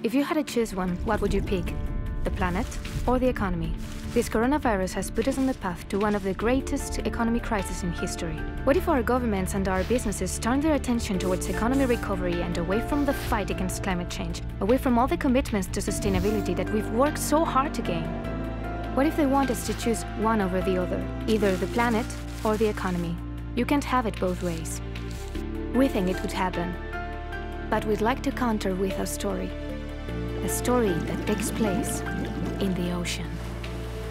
If you had to choose one, what would you pick? The planet or the economy? This coronavirus has put us on the path to one of the greatest economic crises in history. What if our governments and our businesses turn their attention towards economy recovery and away from the fight against climate change, away from all the commitments to sustainability that we've worked so hard to gain? What if they want us to choose one over the other, either the planet or the economy? You can't have it both ways. We think it would happen, but we'd like to counter with a story that takes place in the ocean.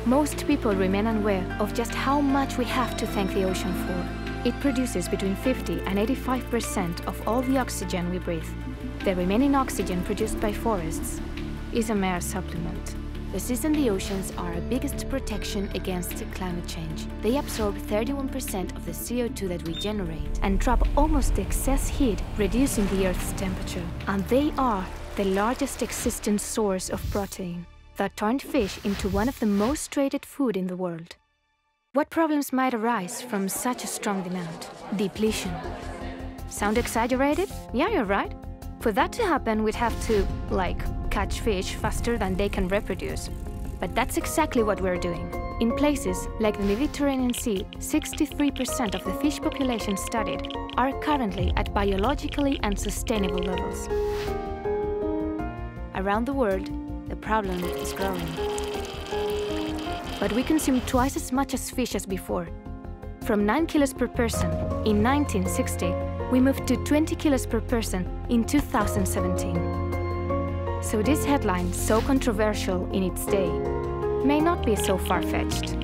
Most people remain unaware of just how much we have to thank the ocean for. It produces between 50 and 85% of all the oxygen we breathe. The remaining oxygen produced by forests is a mere supplement. The seas and the oceans are our biggest protection against climate change. They absorb 31% of the CO2 that we generate and trap almost the excess heat, reducing the Earth's temperature. And they are the largest existing source of protein that turned fish into one of the most traded food in the world. What problems might arise from such a strong demand? Depletion. Sound exaggerated? Yeah, you're right. For that to happen, we'd have to, catch fish faster than they can reproduce. But that's exactly what we're doing. In places like the Mediterranean Sea, 63% of the fish population studied are currently at biologically unsustainable levels. Around the world, the problem is growing. But we consume twice as much as fish as before. From 9 kilos per person in 1960, we moved to 20 kilos per person in 2017. So this headline, so controversial in its day, may not be so far-fetched.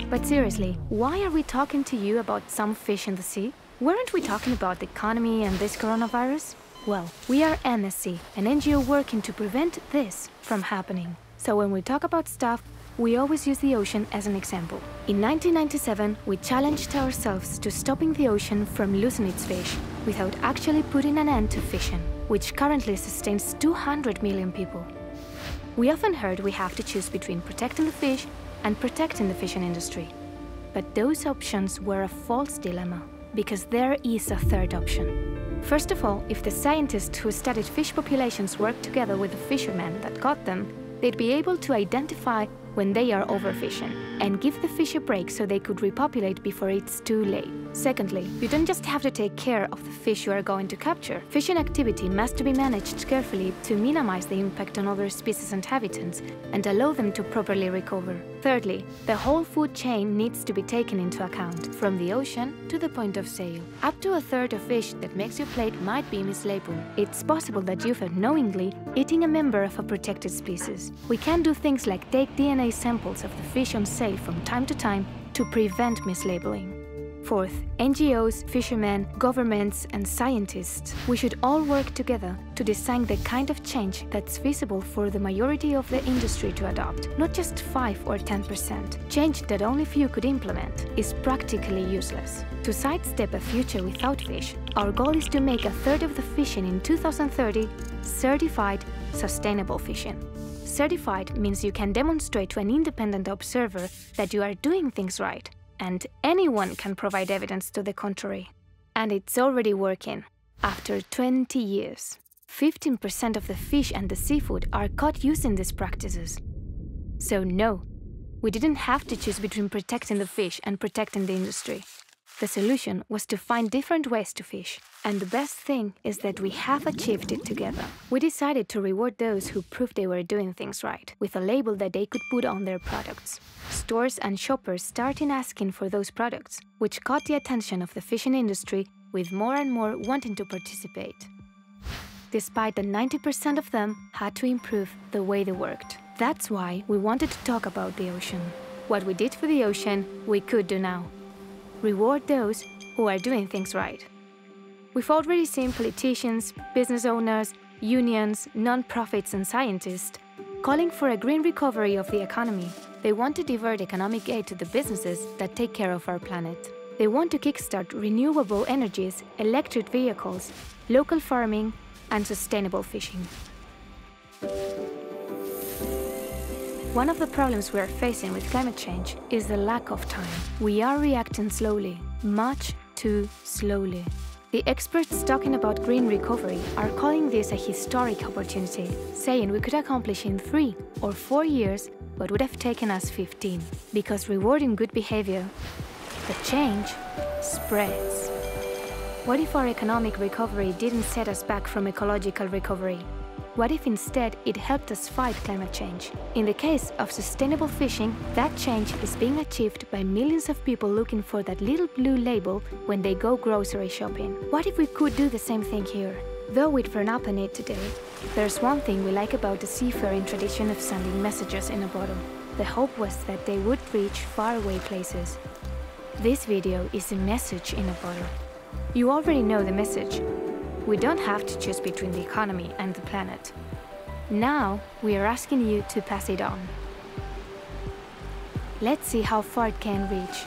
But seriously, why are we talking to you about some fish in the sea? Weren't we talking about the economy and this coronavirus? Well, we are NSC, an NGO working to prevent this from happening. So when we talk about stuff, we always use the ocean as an example. In 1997, we challenged ourselves to stopping the ocean from losing its fish without actually putting an end to fishing, which currently sustains 200 million people. We often heard we have to choose between protecting the fish and protecting the fishing industry. But those options were a false dilemma, because there is a third option. First of all, if the scientists who studied fish populations worked together with the fishermen that caught them, they'd be able to identify when they are overfishing and give the fish a break so they could repopulate before it's too late. Secondly, you don't just have to take care of the fish you are going to capture. Fishing activity must be managed carefully to minimize the impact on other species and habitats and allow them to properly recover. Thirdly, the whole food chain needs to be taken into account, from the ocean to the point of sale. Up to a third of fish that makes your plate might be mislabeled. It's possible that you've unknowingly eating a member of a protected species. We can do things like take DNA samples of the fish on sale from time to time to prevent mislabeling. Fourth, NGOs, fishermen, governments, and scientists, we should all work together to design the kind of change that's feasible for the majority of the industry to adopt, not just 5 or 10%. Change that only few could implement is practically useless. To sidestep a future without fish, our goal is to make a third of the fishing in 2030 certified sustainable fishing. Certified means you can demonstrate to an independent observer that you are doing things right, and anyone can provide evidence to the contrary. And it's already working. After 20 years, 15% of the fish and the seafood are caught using these practices. So no, we didn't have to choose between protecting the fish and protecting the industry. The solution was to find different ways to fish. And the best thing is that we have achieved it together. We decided to reward those who proved they were doing things right, with a label that they could put on their products. Stores and shoppers started asking for those products, which caught the attention of the fishing industry, with more and more wanting to participate. Despite that 90% of them had to improve the way they worked. That's why we wanted to talk about the ocean. What we did for the ocean, we could do now. Reward those who are doing things right. We've already seen politicians, business owners, unions, non-profits and scientists calling for a green recovery of the economy. They want to divert economic aid to the businesses that take care of our planet. They want to kickstart renewable energies, electric vehicles, local farming, and sustainable fishing. One of the problems we are facing with climate change is the lack of time. We are reacting slowly, much too slowly. The experts talking about green recovery are calling this a historic opportunity, saying we could accomplish in 3 or 4 years what would have taken us 15, because rewarding good behavior, the change spreads. What if our economic recovery didn't set us back from ecological recovery? What if instead it helped us fight climate change? In the case of sustainable fishing, that change is being achieved by millions of people looking for that little blue label when they go grocery shopping. What if we could do the same thing here? Though we'd frown upon it today, there's one thing we like about the seafaring tradition of sending messages in a bottle. The hope was that they would reach faraway places. This video is a message in a bottle. You already know the message. We don't have to choose between the economy and the planet. Now, we are asking you to pass it on. Let's see how far it can reach.